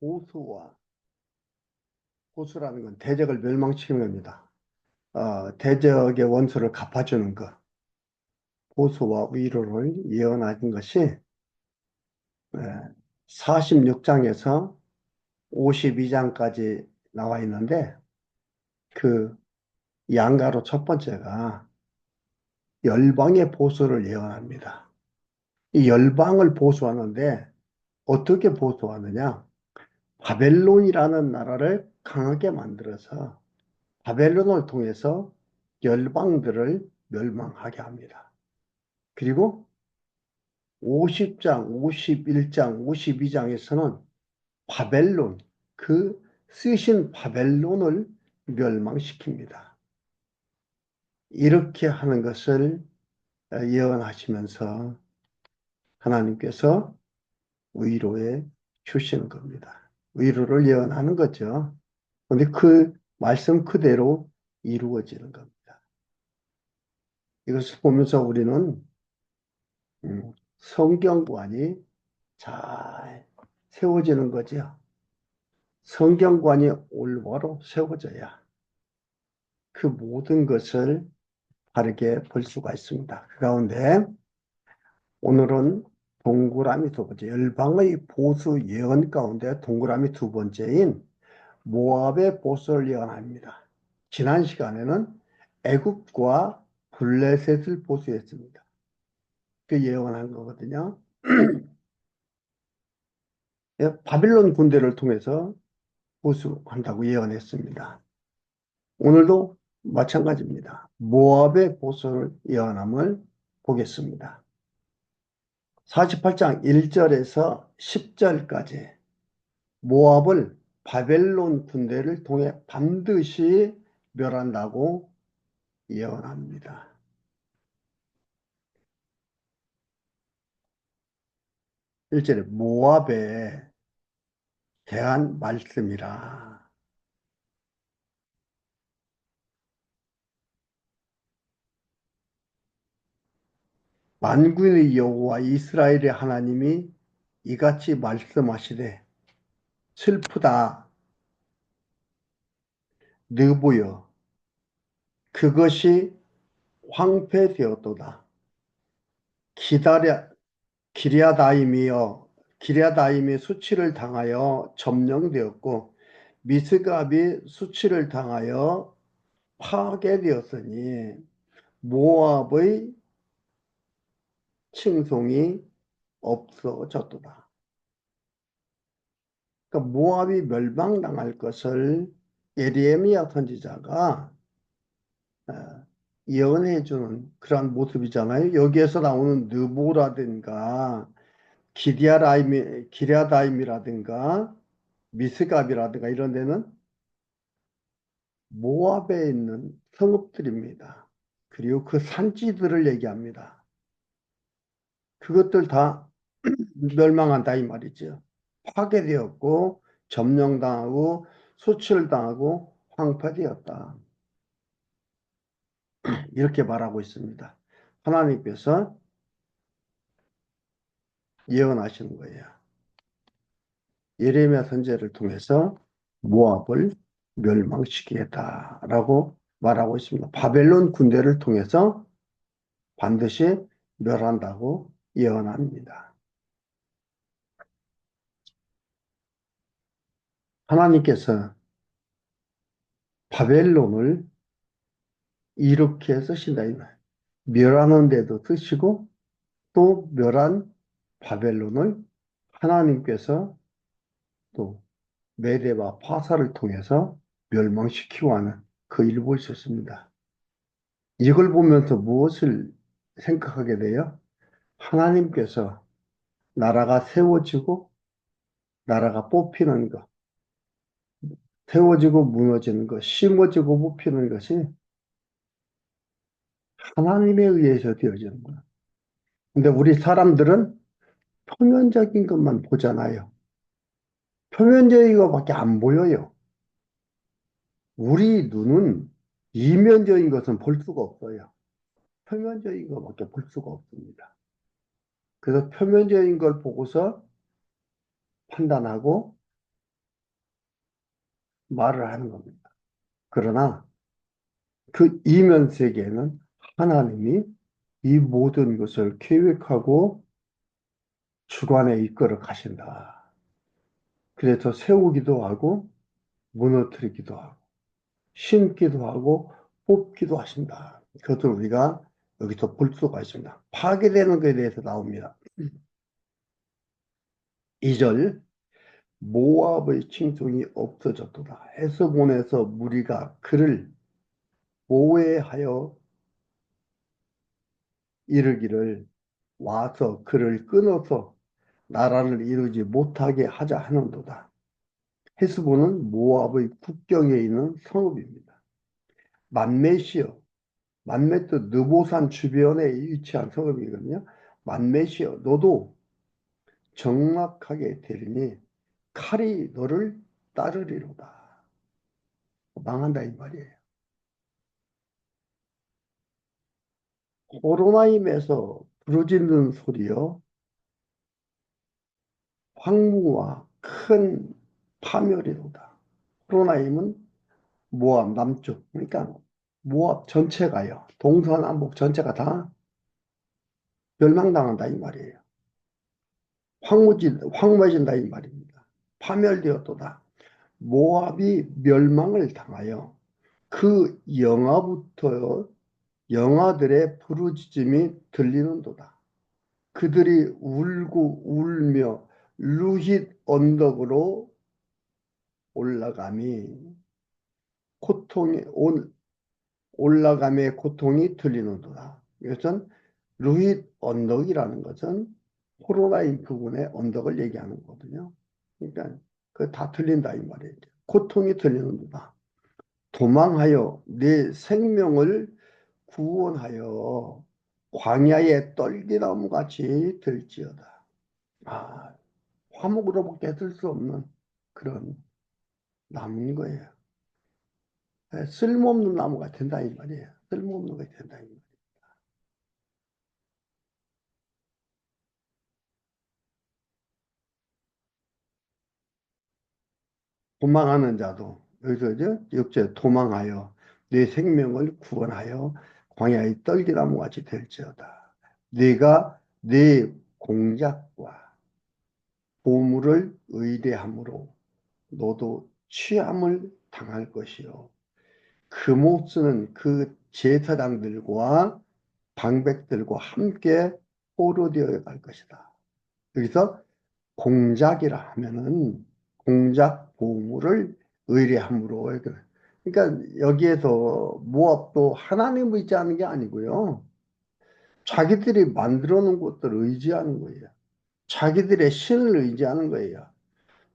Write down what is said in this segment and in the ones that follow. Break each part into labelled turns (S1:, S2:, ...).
S1: 보수와 보수라는 건 대적을 멸망시키는 겁니다. 대적의 원수를 갚아주는 것, 보수와 위로를 예언하는 것이 46장에서 52장까지 나와 있는데 그 양가로 첫 번째가 열방의 보수를 예언합니다. 이 열방을 보수하는데 어떻게 보수하느냐? 바벨론이라는 나라를 강하게 만들어서 바벨론을 통해서 열방들을 멸망하게 합니다. 그리고 50장, 51장, 52장에서는 바벨론, 그 쓰신 바벨론을 멸망시킵니다. 이렇게 하는 것을 예언하시면서 하나님께서 위로해 주시는 겁니다. 위로를 예언하는 거죠. 그런데 그 말씀 그대로 이루어지는 겁니다. 이것을 보면서 우리는 성경관이 잘 세워지는 거죠. 성경관이 올바로 세워져야 그 모든 것을 바르게 볼 수가 있습니다. 그 가운데 오늘은 동그라미 두 번째, 열방의 보수 예언 가운데 동그라미 두 번째인 모압의 보수를 예언합니다. 지난 시간에는 애굽과 블레셋을 보수했습니다. 그 예언한 거거든요. 바빌론 군대를 통해서 보수한다고 예언했습니다. 오늘도 마찬가지입니다. 모압의 보수를 예언함을 보겠습니다. 48장 1절에서 10절까지 모압을 바벨론 군대를 통해 반드시 멸한다고 예언합니다. 1절에 모압에 대한 말씀이라. 만군의 여호와 이스라엘의 하나님이 이같이 말씀하시되 슬프다 느보여 그것이 황폐되었도다. 기다려 기랴다임이여 기랴다임이 수치를 당하여 점령되었고 미스갑이 수치를 당하여 파괴되었으니 모압의 칭송이 없어졌도다. 그러니까 모압이 멸망당할 것을 예레미야 선지자가 예언해 주는 그러한 모습이잖아요. 여기에서 나오는 느보라든가 기랴다임이라든가 미스갑이라든가 이런 데는 모압에 있는 성읍들입니다. 그리고 그 산지들을 얘기합니다. 그것들 다 멸망한다 이 말이죠. 파괴되었고 점령당하고 수출당하고 황폐되었다. 이렇게 말하고 있습니다. 하나님께서 예언하시는 거예요. 예레미야 선지자를 통해서 모압을 멸망시키겠다라고 말하고 있습니다. 바벨론 군대를 통해서 반드시 멸한다고 예언합니다. 하나님께서 바벨론을 이렇게 쓰신다 이 말. 멸하는 데도 쓰시고 또 멸한 바벨론을 하나님께서 또 메대와 파사를 통해서 멸망시키고 하는 그 일을 볼 수 있습니다. 이걸 보면서 무엇을 생각하게 돼요? 하나님께서 나라가 세워지고 나라가 뽑히는 것, 세워지고 무너지는 것, 심어지고 뽑히는 것이 하나님에 의해서 되어지는 거예요. 근데 우리 사람들은 표면적인 것만 보잖아요. 표면적인 것밖에 안 보여요. 우리 눈은 이면적인 것은 볼 수가 없어요. 표면적인 것밖에 볼 수가 없습니다. 그래서 표면적인 걸 보고서 판단하고 말을 하는 겁니다. 그러나 그 이면 세계에는 하나님이 이 모든 것을 계획하고 주관에 이끌어 가신다. 그래서 세우기도 하고 무너뜨리기도 하고 심기도 하고 뽑기도 하신다. 그것을 우리가 여기서 볼 수가 있습니다. 파괴되는 것에 대해서 나옵니다. 2절 모압의 칭송이 없어졌도다. 헤스본에서 무리가 그를 모해하여 이르기를 와서 그를 끊어서 나라를 이루지 못하게 하자 하는도다. 헤스본은 모압의 국경에 있는 성읍입니다. 만메시어, 만메도 느보산 주변에 위치한 성읍이거든요. 만메시어, 너도 정락하게 되리니 칼이 너를 따르리로다. 망한다 이 말이에요. 호로나임에서 부르짖는 소리여 황무와 큰 파멸이로다. 호로나임은 모압 남쪽, 그러니까 모압 전체가요. 동서남북 전체가 다 멸망당한다 이 말이에요. 황무해진다 이 말입니다. 파멸되었도다. 모압이 멸망을 당하여 그 영화부터 영화들의 부르짖음이 들리는도다. 그들이 울고 울며 루힛 언덕으로 올라감이 고통이 올라감의 고통이 들리는도다. 이것은 루힛 언덕이라는 것은 호로라인 부분의 언덕을 얘기하는 거거든요. 그러니까 그 다 들린다 이 말이에요. 고통이 들리는도다. 도망하여 내 생명을 구원하여 광야의 떨기나무 같이 될지어다. 아, 화목으로밖에 들 수 없는 그런 나무인 거예요. 쓸모없는 나무가 된다 이 말이에요. 쓸모없는 것이 된다 이 말이에요. 도망하는 자도 여기서 이제 역제 도망하여 내 생명을 구원하여 광야의 떨기나무 같이 될지어다. 네가 내 공작과 보물을 의뢰함으로 너도 취함을 당할 것이요. 그모스는 그 제사장들과 방백들과 함께 포로되어 갈 것이다. 여기서 공작이라 하면은 공작 보물을 의뢰함으로. 그러니까 여기에서 모압도 하나님을 의지하는 게 아니고요. 자기들이 만들어 놓은 것들을 의지하는 거예요. 자기들의 신을 의지하는 거예요.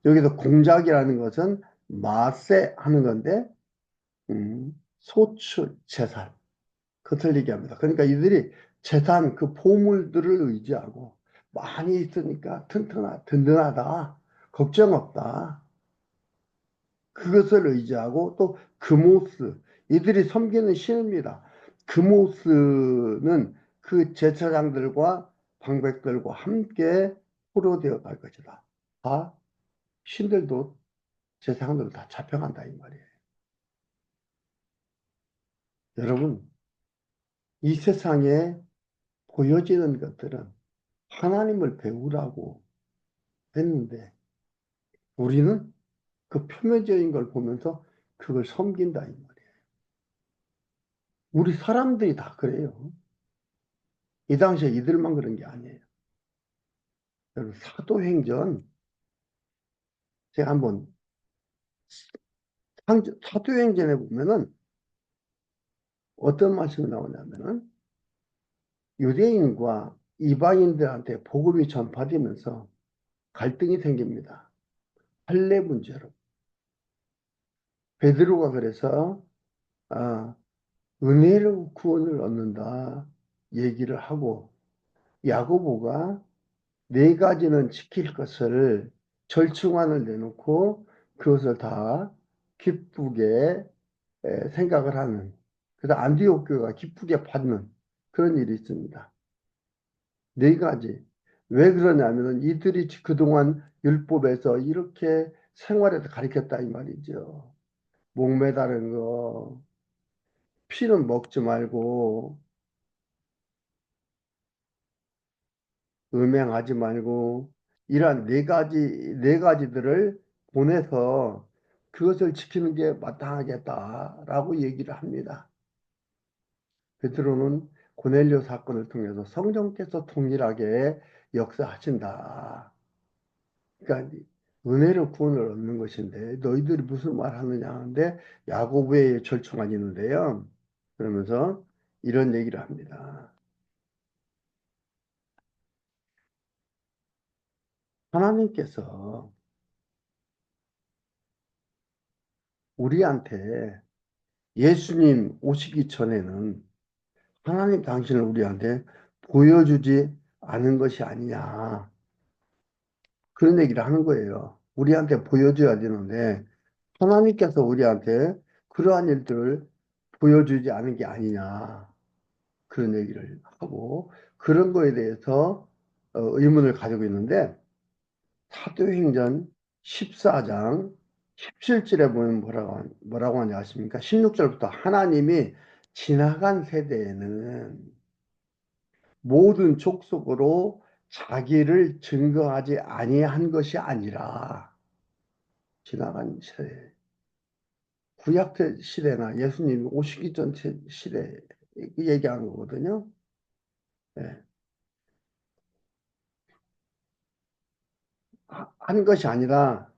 S1: 여기서 공작이라는 것은 마세 하는 건데 소출, 재산, 그것을 얘기합니다. 그러니까 이들이 재산, 그 보물들을 의지하고 많이 있으니까 든든하다, 걱정 없다. 그것을 의지하고 또 그모스, 이들이 섬기는 신입니다. 그모스는 그 제사장들과 방백들과 함께 포로되어 갈 것이다. 다 신들도 제사장들도 다 잡혀간다 이 말이에요. 여러분, 이 세상에 보여지는 것들은 하나님을 배우라고 했는데 우리는 그 표면적인 걸 보면서 그걸 섬긴다 이 말이에요. 우리 사람들이 다 그래요. 이 당시에 이들만 그런 게 아니에요. 여러분 사도행전 제가 한번 사도행전에 보면은 어떤 말씀이 나오냐면은 유대인과 이방인들한테 복음이 전파되면서 갈등이 생깁니다. 할례 문제로. 베드로가 그래서 아, 은혜로 구원을 얻는다 얘기를 하고 야고보가 네 가지는 지킬 것을 절충안을 내놓고 그것을 다 기쁘게 생각을 하는, 그래서 안디옥 교회가 기쁘게 받는 그런 일이 있습니다. 네 가지. 왜 그러냐면은 이들이 그동안 율법에서 이렇게 생활에서 가르쳤다 이 말이죠. 목매다른 거, 피는 먹지 말고, 음행하지 말고, 이러한 네 가지들을 보내서 그것을 지키는 게 마땅하겠다라고 얘기를 합니다. 베드로는 고넬료 사건을 통해서 성령께서 통일하게 역사하신다. 그러니까 은혜로 구원을 얻는 것인데 너희들이 무슨 말 하느냐 하는데 야고보의 절충안이 있는데요. 그러면서 이런 얘기를 합니다. 하나님께서 우리한테 예수님 오시기 전에는 하나님 당신을 우리한테 보여주지 않은 것이 아니냐. 그런 얘기를 하는 거예요. 우리한테 보여줘야 되는데 하나님께서 우리한테 그러한 일들을 보여주지 않은 게 아니냐. 그런 얘기를 하고 그런 거에 대해서 의문을 가지고 있는데 사도행전 14장 17절에 보면 뭐라고 하는지 아십니까? 16절부터 하나님이 지나간 세대에는 모든 족속으로 자기를 증거하지 아니한 것이 아니라 지나간 세대, 구약 시대나 예수님 오시기 전 시대 얘기하는 거거든요. 네. 한 것이 아니라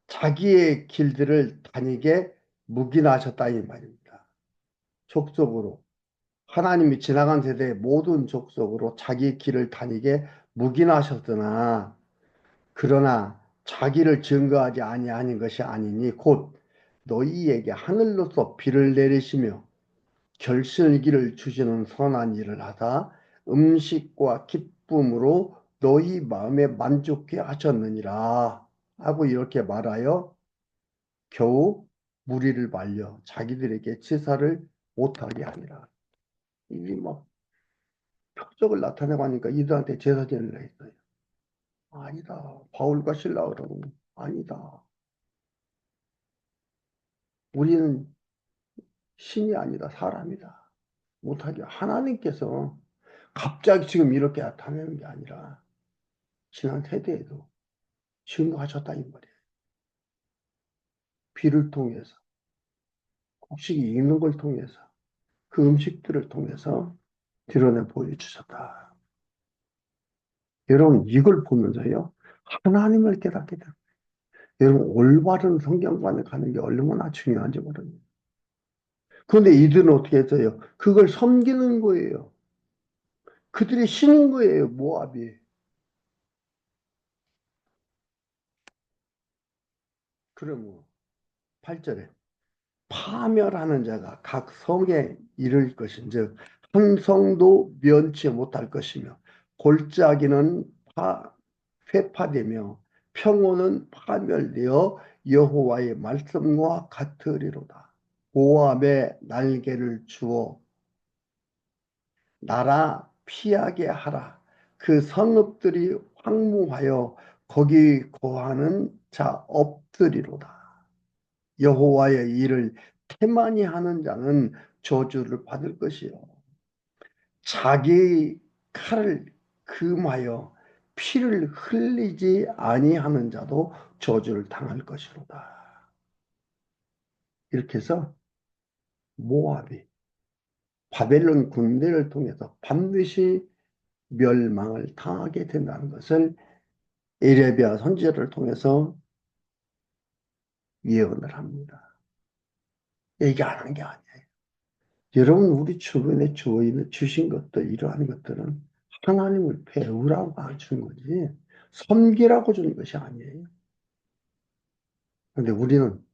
S1: 자기의 길들을 다니게 묵인하셨다 이 말입니다. 족속으로 하나님이 지나간 세대의 모든 족속으로 자기 길을 다니게 묵인하셨으나 그러나 자기를 증거하지 아니하는 것이 아니니 곧 너희에게 하늘로서 비를 내리시며 결실기를 주시는 선한 일을 하다 음식과 기쁨으로 너희 마음에 만족해 하셨느니라 하고 이렇게 말하여 겨우 무리를 말려 자기들에게 제사를 못하게 하니라. 이게 막 표적을 나타내고 하니까 이들한테 제사 지내려 했어요. 아니다. 바울과 실라로 아니다. 우리는 신이 아니다. 사람이다. 못하게 하나님께서 갑자기 지금 이렇게 나타내는 게 아니라 지난 세대에도 증거하셨다 이 말이에요. 비를 통해서 곡식이 익는 걸 통해서 그 음식들을 통해서 드러내 보여주셨다. 여러분 이걸 보면서요. 하나님을 깨닫게 됩니다. 여러분 올바른 성경관을 가는 게 얼마나 중요한지 모릅니다. 그런데 이들은 어떻게 했어요? 그걸 섬기는 거예요. 그들이 신인 거예요. 모압이. 그러면 8절에 파멸하는 자가 각 성에 이를 것인즉 한 성도 면치 못할 것이며 골짜기는 회파되며 평원은 파멸되어 여호와의 말씀과 같으리로다. 모압에 날개를 주어 나라 피하게 하라. 그 성읍들이 황무하여 거기 거하는 자 없으리로다. 여호와의 일을 태만히 하는 자는 저주를 받을 것이요. 자기 칼을 금하여 피를 흘리지 아니하는 자도 저주를 당할 것이로다. 이렇게 해서 모압이 바벨론 군대를 통해서 반드시 멸망을 당하게 된다는 것을 에레비야 선지자를 통해서 예언을 합니다. 얘기하는 게 아니에요. 여러분 우리 주변에 주신 것들 이러한 것들은 하나님을 배우라고 주는 거지 섬기라고 주는 것이 아니에요. 그런데 우리는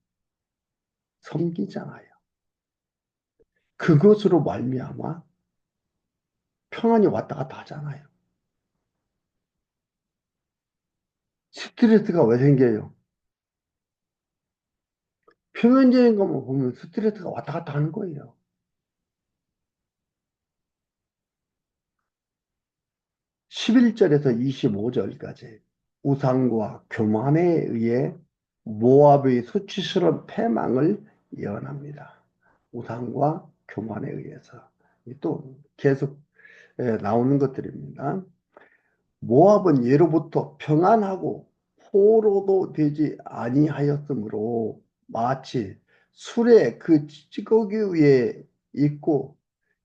S1: 섬기잖아요. 그것으로 말미암아 평안이 왔다 갔다 하잖아요. 스트레스가 왜 생겨요? 표면적인 것만 보면 스트레스가 왔다 갔다 하는 거예요. 11절에서 25절까지 우상과 교만에 의해 모압의 수치스러운 패망을 예언합니다. 우상과 교만에 의해서. 또 계속 나오는 것들입니다. 모압은 예로부터 평안하고 포로도 되지 아니하였으므로 마치 술의 그 찌꺼기 위에 있고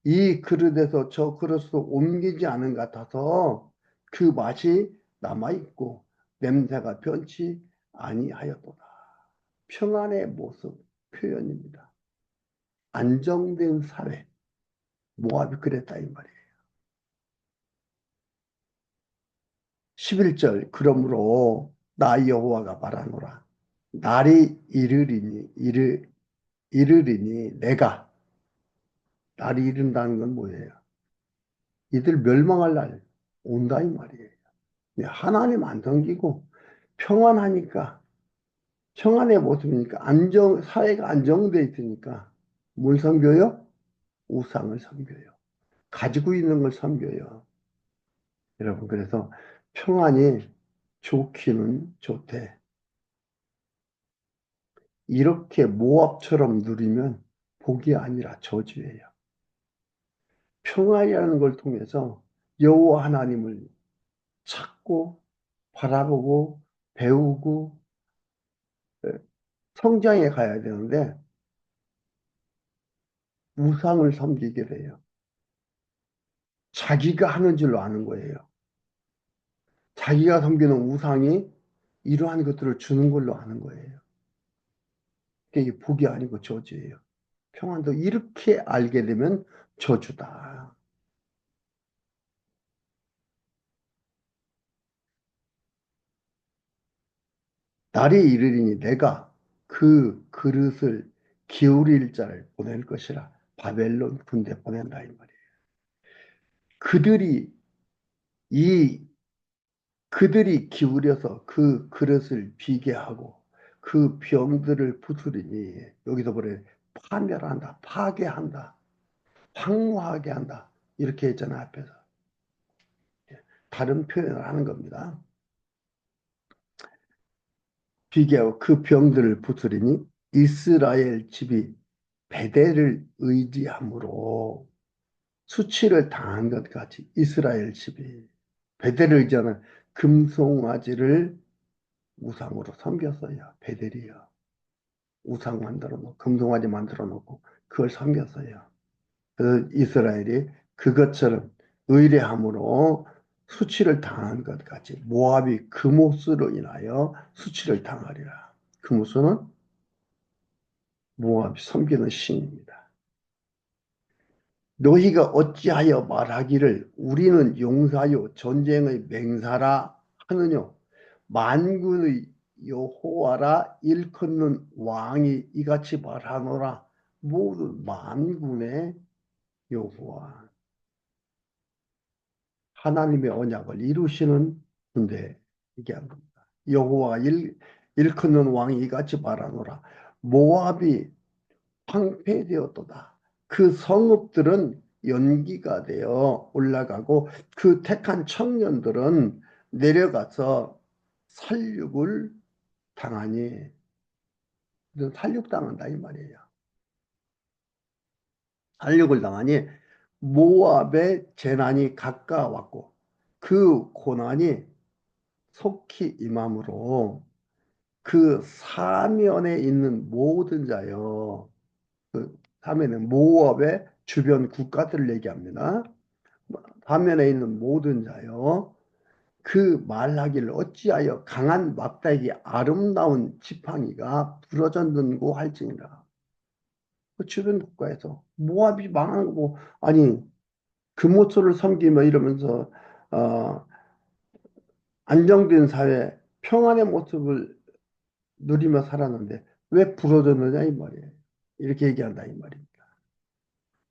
S1: 이 그릇에서 저 그릇으로 옮기지 않은 것 같아서 그 맛이 남아있고 냄새가 변치 아니하였도다. 평안의 모습 표현입니다. 안정된 사회. 모압이 그랬다 이 말이에요. 11절 그러므로 나 여호와가 말하노라. 날이 이르리니 날이 이른다는 건 뭐예요? 이들 멸망할 날 온다 이 말이에요. 네, 하나님 안 섬기고 평안하니까 평안의 모습이니까 사회가 안정돼 있으니까 뭘 섬겨요? 우상을 섬겨요. 가지고 있는 걸 섬겨요. 여러분 그래서 평안이 좋기는 좋대. 이렇게 모압처럼 누리면 복이 아니라 저주예요. 평안이라는 걸 통해서 여호와 하나님을 찾고 바라보고 배우고 성장해 가야 되는데 우상을 섬기게 돼요. 자기가 하는 줄로 아는 거예요. 자기가 섬기는 우상이 이러한 것들을 주는 걸로 아는 거예요. 이게 복이 아니고 저주예요. 평안도 이렇게 알게 되면 저주다. 날이 이르리니 내가 그 그릇을 기울일 자를 보낼 것이라. 바벨론 군대 보낸다 이 말이에요. 그들이 이 그들이 기울여서 그 그릇을 비게 하고 그 병들을 부수리니 여기서 보래 파멸한다, 파괴한다, 황무하게 한다 이렇게 했잖아 앞에서. 다른 표현을 하는 겁니다. 비게 하고 그 병들을 부수리니 이스라엘 집이 베델을 의지함으로 수치를 당한 것 같이 이스라엘 집이 베델을 의지하는 금송아지를 우상으로 섬겼어요. 베델이요. 우상 만들어 놓고 금송아지 만들어 놓고 그걸 섬겼어요. 그래서 이스라엘이 그것처럼 의뢰함으로 수치를 당한 것 같이 모압이 그모스로 인하여 수치를 당하리라. 그모스는 모압이 섬기는 신입니다. 너희가 어찌하여 말하기를 우리는 용사요 전쟁의 맹사라 하느뇨 만군의 여호와라 일컫는 왕이 이같이 말하노라. 모두 만군의 여호와 하나님의 언약을 이루시는 군대 얘기한 겁니다. 여호와가 일컫는 왕이 이같이 말하노라. 모압이 황폐되었도다. 그 성읍들은 연기가 되어 올라가고 그 택한 청년들은 내려가서 살육을 당하니 살육당한다 이 말이에요. 살육을 당하니 모압의 재난이 가까웠고 그 고난이 속히 임함으로 그 사면에 있는 모든 자여 그 사면은 모압의 주변 국가들을 얘기합니다. 사면에 있는 모든 자여 그 말하기를 어찌하여 강한 막대기 아름다운 지팡이가 부러졌는고 할지니라. 그 주변 국가에서 모압이 망한 거고 아니 금오초를 섬기며 이러면서 어, 안정된 사회 평안의 모습을 누리며 살았는데 왜 부러졌느냐 이 말이에요. 이렇게 얘기한다 이 말입니다.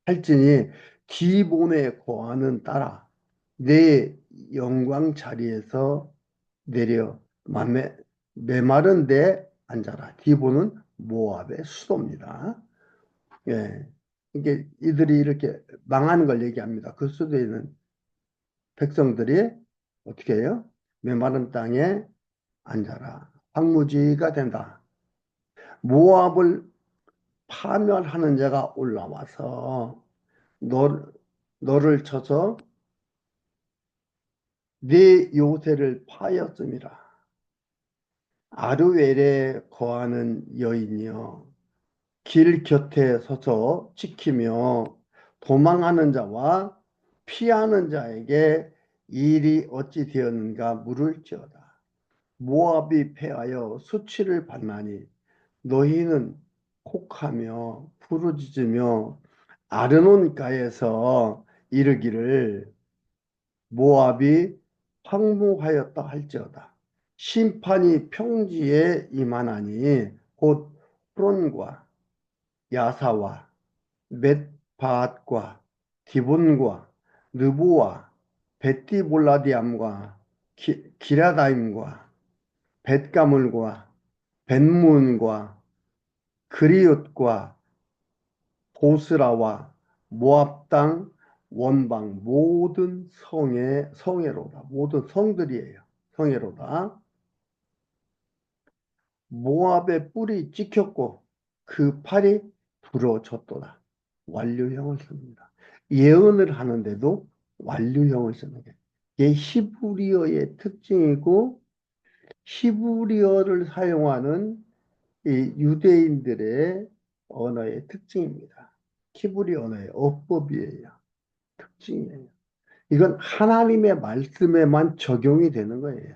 S1: 할지니 기본에 거하는 따라 내 영광 자리에서 내려 메마른 데 앉아라. 기본은 모압의 수도입니다. 예. 이게 이들이 이렇게 망하는 걸 얘기합니다. 그 수도에 있는 백성들이 어떻게 해요? 메마른 땅에 앉아라. 황무지가 된다. 모압을 파멸하는 자가 올라와서 너, 너를 쳐서 네 요새를 파였음이라. 아르웰에 거하는 여인이여 길 곁에 서서 지키며 도망하는 자와 피하는 자에게 일이 어찌 되었는가 물을지어다. 모압이 패하여 수치를 받나니 너희는 혹하며 부르짖으며 아르논가에서 이르기를 모압이 황무하였다 할지어다. 심판이 평지에 임하나니 곧 호론과 야사와 벳바앗과 디본과 느보와 벳디볼라디암과 기라다임과 벳가물과 벳문과 그리웃과 보스라와 모압 땅 원방 모든 성애로다. 모든 성들이에요. 성애로다. 모압의 뿔이 찍혔고 그 팔이 부러졌도다. 완료형을 씁니다. 예언을 하는데도 완료형을 쓰는 게 이게 히브리어의 특징이고 히브리어를 사용하는 이 유대인들의 언어의 특징입니다. 히브리 언어의 어법이에요. 특징이에요. 이건 하나님의 말씀에만 적용이 되는 거예요.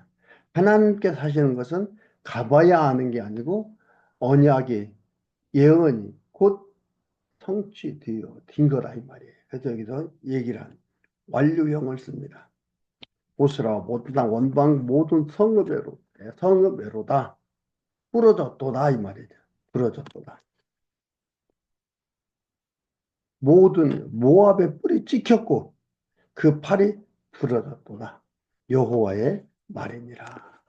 S1: 하나님께서 하시는 것은 가봐야 아는 게 아니고 언약이 예언이 곧 성취되어 진 거라 이 말이에요. 그래서 여기서 얘기를 한 완료형을 씁니다. 보스라 모든 원방 모든 성읍외로다 부러졌도다 이 말이죠. 부러졌도다. 모든 모압의 뿔이 찍혔고 그 팔이 부러졌도다. 여호와의 말이니라.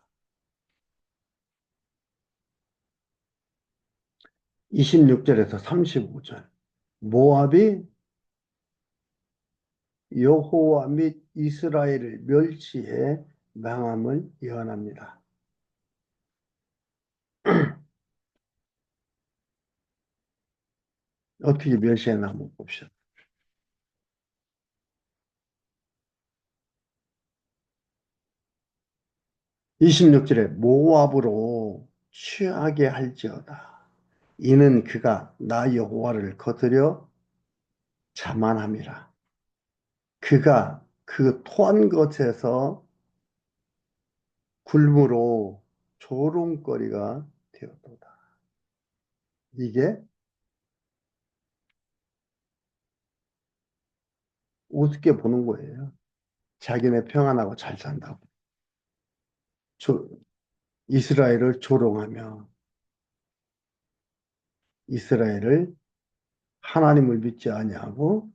S1: 26절에서 35절. 모압이 여호와 및 이스라엘을 멸치해 망함을 예언합니다. 어떻게 멸시했나 한번 봅시다. 26절에 모압으로 취하게 할지어다. 이는 그가 나 여호와를 거스려 자만함이라. 그가 그 토한 것에서 굴무로 조롱거리가 되었도다. 이게 우습게 보는 거예요. 자기네 평안하고 잘 산다고. 조, 이스라엘을 조롱하며 이스라엘을 하나님을 믿지 아니하고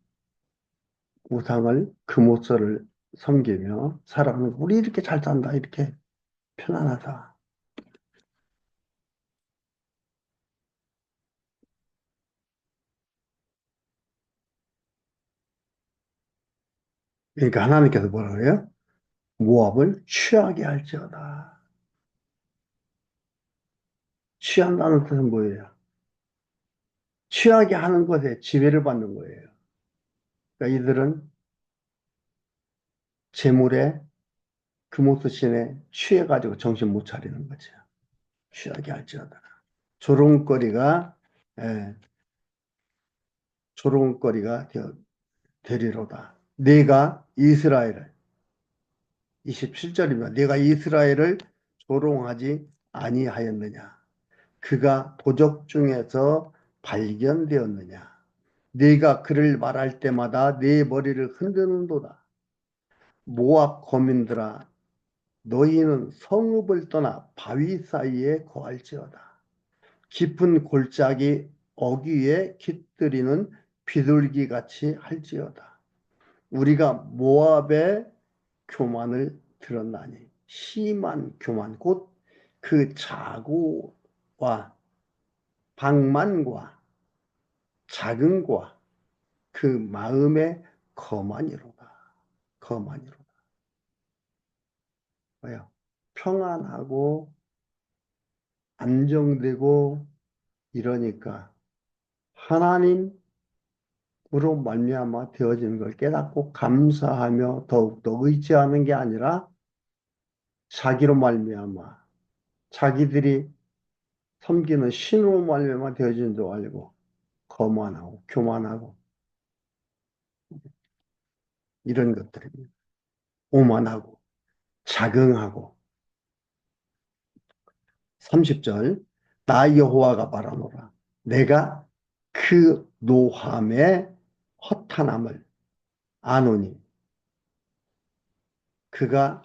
S1: 우상을 금오절을 섬기며 살아가는 거. 우리 이렇게 잘 산다. 이렇게 편안하다. 그러니까 하나님께서 뭐라 그래요? 모압을 취하게 할지어다. 취한다는 뜻은 뭐예요? 취하게 하는 것에 지배를 받는 거예요. 그러니까 이들은 재물에 금오수신에 취해가지고 정신 못 차리는 거죠. 취하게 할지어다. 조롱거리가 예, 조롱거리가 되리로다. 네가 이스라엘을 27절이면 네가 이스라엘을 조롱하지 아니하였느냐? 그가 도적 중에서 발견되었느냐? 네가 그를 말할 때마다 네 머리를 흔드는도다. 모압 거민들아 너희는 성읍을 떠나 바위 사이에 거할지어다. 깊은 골짜기 어귀에 깃들이는 비둘기 같이 할지어다. 우리가 모압의 교만을 들었나니 심한 교만 곧 그 자고와 방만과 자긍과 그 마음의 거만이로다. 거만이로다. 왜요? 평안하고 안정되고 이러니까 하나님으로 말미암아 되어지는 걸 깨닫고 감사하며 더욱더 의지하는 게 아니라 자기로 말미암아 자기들이 섬기는 신으로 말미암아 되어지는 줄 알고 거만하고 교만하고 이런 것들입니다. 오만하고 자긍하고 30절 나 여호와가 말하노라 내가 그 노함의 허탄함을 아노니 그가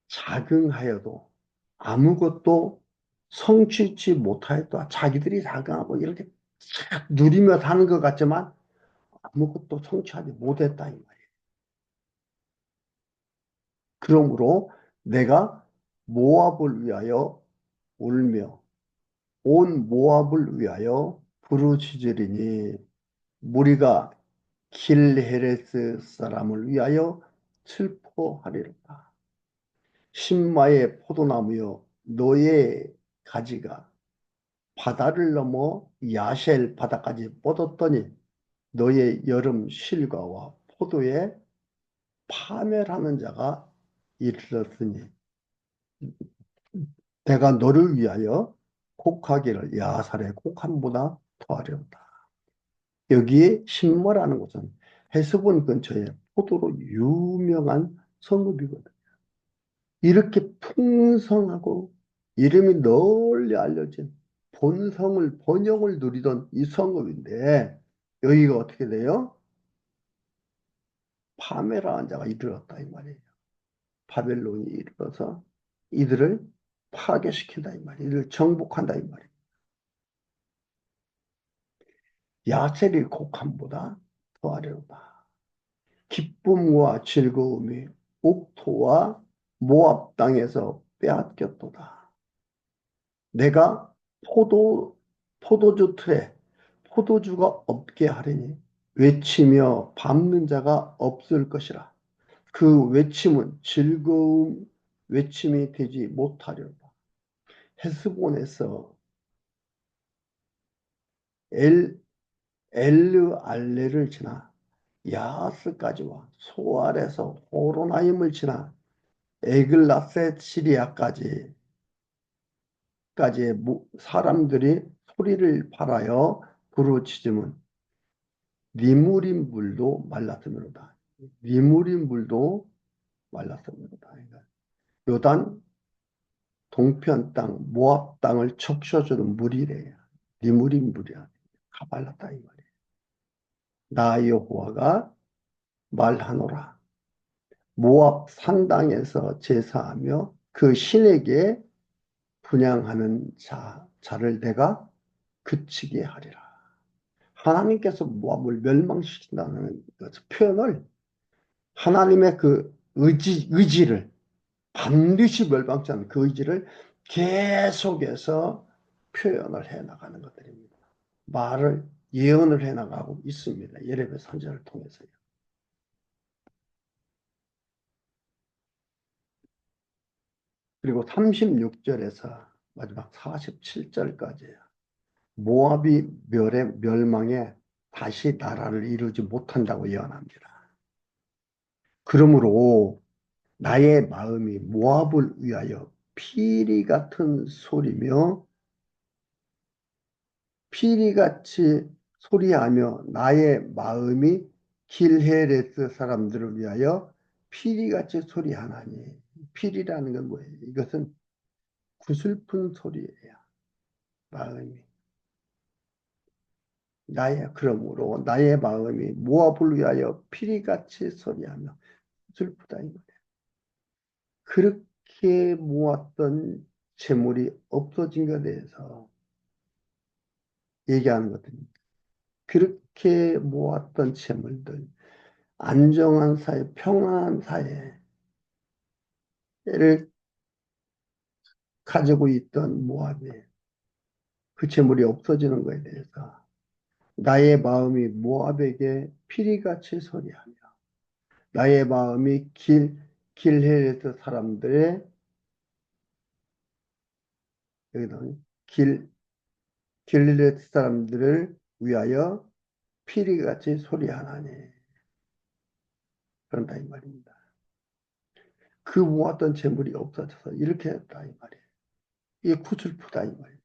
S1: 자긍하여도 아무것도 성취치 못하였다. 자기들이 자긍하고 이렇게 싹 누리며 사는 것 같지만 아무것도 성취하지 못했다 이 말이에요. 그러므로 내가 모압을 위하여 울며 온 모압을 위하여 부르짖으리니 무리가 길헤레스 사람을 위하여 슬퍼하리로다. 신마의 포도나무여 너의 가지가 바다를 넘어 야셀 바다까지 뻗었더니 너의 여름 실과와 포도에 파멸하는 자가 있었으니 내가 너를 위하여 곡하기를 야살의 곡함보다 더하려다. 여기에 신머라는 곳은 헤스본 근처에 포도로 유명한 성읍이거든. 이렇게 풍성하고 이름이 널리 알려진 본성을 번영을 누리던 이 성읍인데 여기가 어떻게 돼요? 파메라한 자가 이르렀다 이 말이에요. 바벨론이 이르러서 이들을 파괴시킨다 이 말이에요. 이들을 정복한다 이 말이에요. 야셀이 곡함보다 더하려다. 기쁨과 즐거움이 옥토와 모압 땅에서 빼앗겼도다. 내가 포도주 틀에 포도주가 없게 하리니 외치며 밟는 자가 없을 것이라. 그 외침은 즐거움 외침이 되지 못하려다. 헤스본에서 엘, 엘르알레를 지나 야하스까지와 소알에서 호로나임을 지나 에글라셋 시리아까지의 사람들이 소리를 발하여 부르짖음은 니무린 물도 말랐음이로다. 니무린 물도 말랐음이로다. 그러니까 요단 동편 땅, 모압 땅을 적셔주는 물이래요. 니무린 물이야. 가발랐다 이 말이에요. 나 여호와가 말하노라. 모압 산당에서 제사하며 그 신에게 분향하는 자를 내가 그치게 하리라. 하나님께서 모압을 멸망시킨다는 표현을 하나님의 그 의지를 반드시 멸망치 않는 그 의지를 계속해서 표현을 해 나가는 것들입니다. 말을 예언을 해 나가고 있습니다. 예레미야 선지자를 통해서요. 그리고 36절에서 마지막 47절까지예요. 모압이 멸망에 다시 나라를 이루지 못한다고 예언합니다. 그러므로 나의 마음이 모압을 위하여 피리 같은 소리며 피리같이 소리하며 나의 마음이 길헤레스 사람들을 위하여 피리같이 소리하나니 피리라는 건 뭐예요? 이것은 구슬픈 소리예요. 마음이 그러므로 나의 마음이 모압을 위하여 피리같이 소리하며 슬프다 이 말이에요. 그렇게 모았던 재물이 없어진 것에 대해서 얘기하는 것입니다. 그렇게 모았던 재물들, 안정한 사회, 평안한 사회를 가지고 있던 모압이 그 재물이 없어지는 것에 대해서 나의 마음이 모압에게 피리같이 소리하며 나의 마음이 길헤레스 사람들의 여기는 길르앗 사람들을 위하여 피리같이 소리하나니 그런다 이 말입니다. 그 모았던 재물이 없어져서 이렇게 했다 이 말이에요. 이게 구슬프다 이 말이에요.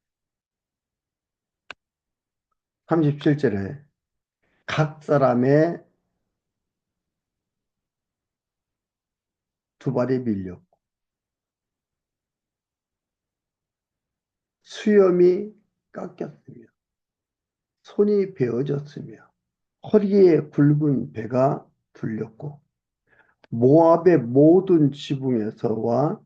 S1: 37절에 각 사람의 두 발이 밀렸고 수염이 깎였으며 손이 베어졌으며 허리에 굵은 배가 둘렸고 모압의 모든 지붕에서와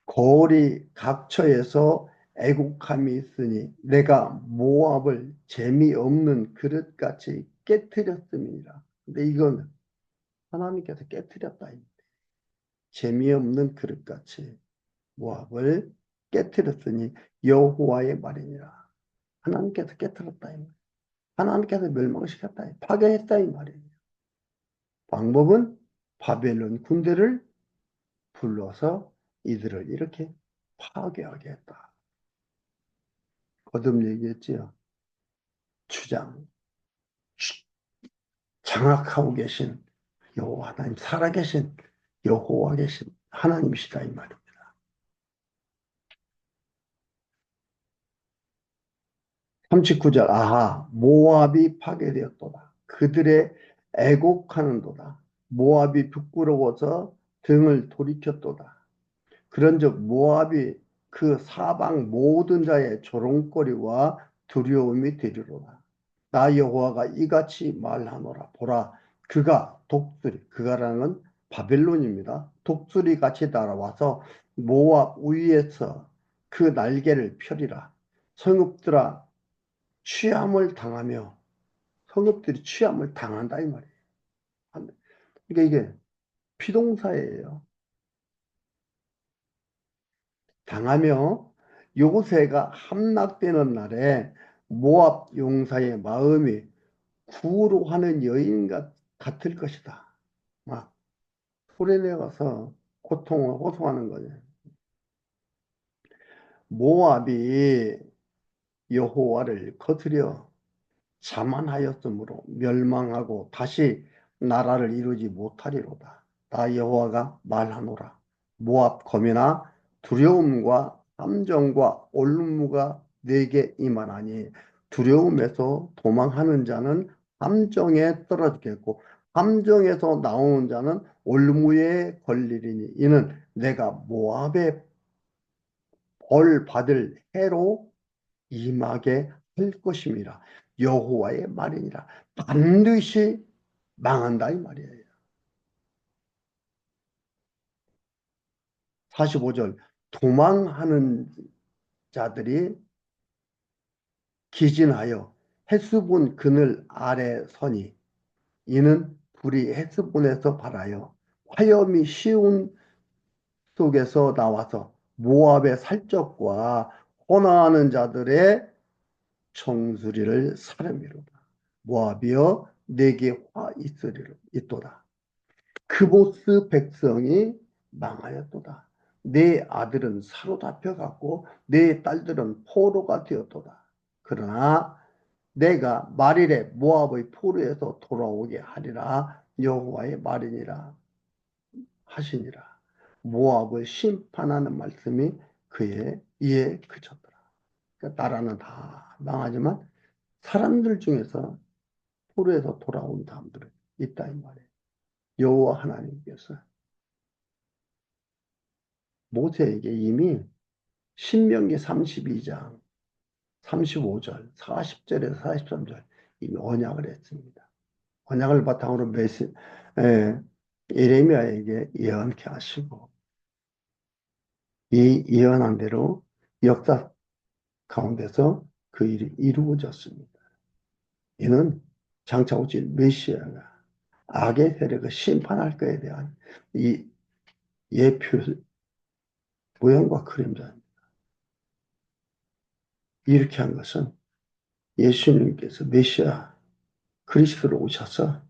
S1: 거리 각처에서 애곡함이 있으니 내가 모압을 재미없는 그릇같이 깨뜨렸음이니라. 근데 이건 하나님께서 깨뜨렸다. 재미없는 그릇같이 모압을 깨뜨렸으니 여호와의 말이니라. 하나님께서 깨뜨렸다. 하나님께서 멸망시켰다. 파괴했다 이 말이에요. 방법은 바벨론 군대를 불러서 이들을 이렇게 파괴하게 했다. 거듭 얘기했지요. 주장, 장악하고 계신 여호와 하나님, 살아계신 여호와 계신 하나님이시다 이 말입니다. 39절 아하 모압이 파괴되었도다. 그들의 애곡하는도다. 모압이 부끄러워서 등을 돌이켰도다. 그런즉 모압이 그 사방 모든 자의 조롱거리와 두려움이 되리로다. 나 여호와가 이같이 말하노라. 보라, 그가 독수리, 그가라는 건 바벨론입니다. 독수리 같이 날아와서 모압 위에서 그 날개를 펴리라. 성읍들아 취함을 당하며 성읍들이 취함을 당한다 이 말이에요. 그러니까 이게 피동사예요. 당하며 요새가 함락되는 날에 모압 용사의 마음이 구로하는 여인 같을 것이다. 막 소리내어서 고통을 호소하는 거예요. 모압이 여호와를 거스려 자만하였으므로 멸망하고 다시 나라를 이루지 못하리로다. 나 여호와가 말하노라. 모압 검이나 두려움과 함정과 올무가 내게 임하나니 두려움에서 도망하는 자는 함정에 떨어지겠고 함정에서 나오는 자는 올무에 걸리리니 이는 내가 모압의 벌 받을 해로 임하게 할 것임이라. 여호와의 말이니라. 반드시 망한다 이 말이에요. 45절 도망하는 자들이 기진하여 헤스본 그늘 아래 서니 이는 불이 헤스본에서 발하여 화염이 시온 속에서 나와서 모압의 살적과 호나하는 자들의 정수리를 사름이로다. 모압이여 내게 화 있도다. 그보스 백성이 망하였도다. 내 아들은 사로잡혀갔고 내 딸들은 포로가 되었도다. 그러나 내가 말일에 모압의 포로에서 돌아오게 하리라. 여호와의 말이니라 하시니라. 모압을 심판하는 말씀이 그의 이에 그쳤더라. 그러니까 나라는 다 망하지만 사람들 중에서 포로에서 돌아온 사람들은 있다 이 말이에요. 여호와 하나님께서 모세에게 이미 신명기 32장 35절 40절에서 43절 이미 언약을 했습니다. 언약을 바탕으로 예레미야에게 예언케 하시고 이 예언한 대로 역사 가운데서 그 일이 이루어졌습니다. 이는 장차 오실 메시아가 악의 세력을 심판할 것에 대한 이 예표 모형과 그림자 이렇게 한 것은 예수님께서 메시아 그리스도로 오셔서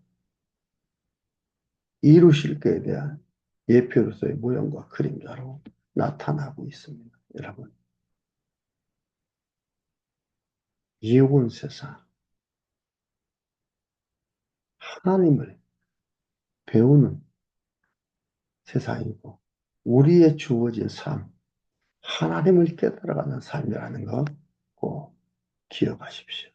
S1: 이루실 것에 대한 예표로서의 모형과 그림자로 나타나고 있습니다. 여러분 이온 세상, 하나님을 배우는 세상이고, 우리의 주어진 삶, 하나님을 깨달아가는 삶이라는 거 꼭 기억하십시오.